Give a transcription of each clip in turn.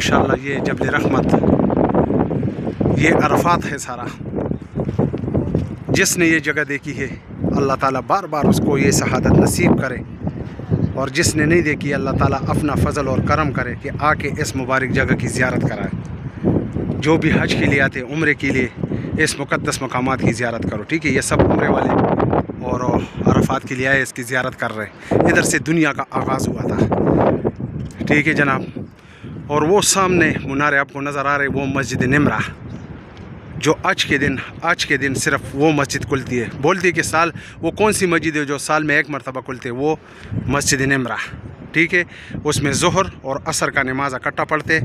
ماشاءاللہ یہ جبل رحمت، یہ عرفات ہے سارا۔ جس نے یہ جگہ دیکھی ہے اللہ تعالیٰ بار بار اس کو یہ شہادت نصیب کرے، اور جس نے نہیں دیکھی اللہ تعالیٰ اپنا فضل اور کرم کرے کہ آ کے اس مبارک جگہ کی زیارت کرائے۔ جو بھی حج کے لیے آتے عمرے کے لیے اس مقدس مقامات کی زیارت کرو، ٹھیک ہے؟ یہ سب عمرے والے اور عرفات کے لیے آئے، اس کی زیارت کر رہے ہیں۔ ادھر سے دنیا کا آغاز ہوا تھا، ٹھیک ہے جناب۔ اور وہ سامنے منارے آپ کو نظر آ رہے، وہ مسجد نمرہ، جو آج کے دن صرف وہ مسجد کھلتی ہے۔ بولتی ہے کہ سال وہ کون سی مسجد ہے جو سال میں ایک مرتبہ کھلتی ہے؟ وہ مسجد نمرہ، ٹھیک ہے؟ اس میں ظہر اور عصر کا نماز اکٹھا پڑھتے،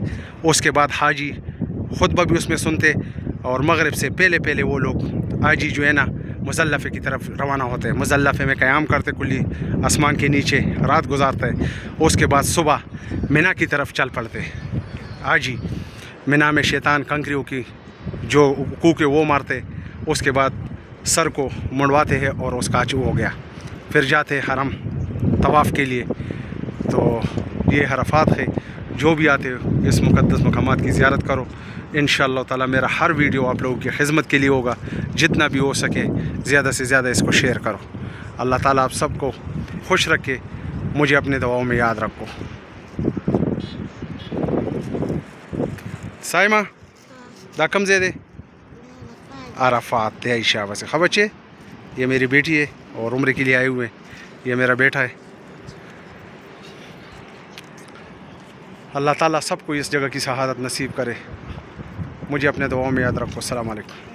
اس کے بعد حاجی خطبہ بھی اس میں سنتے، اور مغرب سے پہلے وہ لوگ حاجی جو ہے نا مزدلفے کی طرف روانہ ہوتے ہیں۔ مزدلفے میں قیام کرتے کلی آسمان کے نیچے رات گزارتے، اس کے بعد صبح منا کی طرف چل پڑتے حاجی۔ منا میں شیطان کنکریوں کی جو کوکے وہ مارتے، اس کے بعد سر کو منڈواتے ہیں اور اس کا ہو گیا، پھر جاتے حرم طواف کے لیے۔ تو یہ عرفات ہے، جو بھی آتے اس مقدس مقامات کی زیارت کرو۔ انشاءاللہ تعالی میرا ہر ویڈیو آپ لوگوں کی خدمت کے لیے ہوگا، جتنا بھی ہو سکے زیادہ سے زیادہ اس کو شیئر کرو۔ اللہ تعالیٰ آپ سب کو خوش رکھے، مجھے اپنے دعاؤں میں یاد رکھو۔ سائمہ دا کم زیدے عرفات تے عائشہ ویسے خبر بچے، یہ میری بیٹی ہے اور عمرے کے لیے آئے ہوئے ہیں، یہ میرا بیٹا ہے۔ اللہ تعالیٰ سب کو اس جگہ کی شہادت نصیب کرے، مجھے اپنے دعاؤں میں یاد رکھو۔ السلام علیکم۔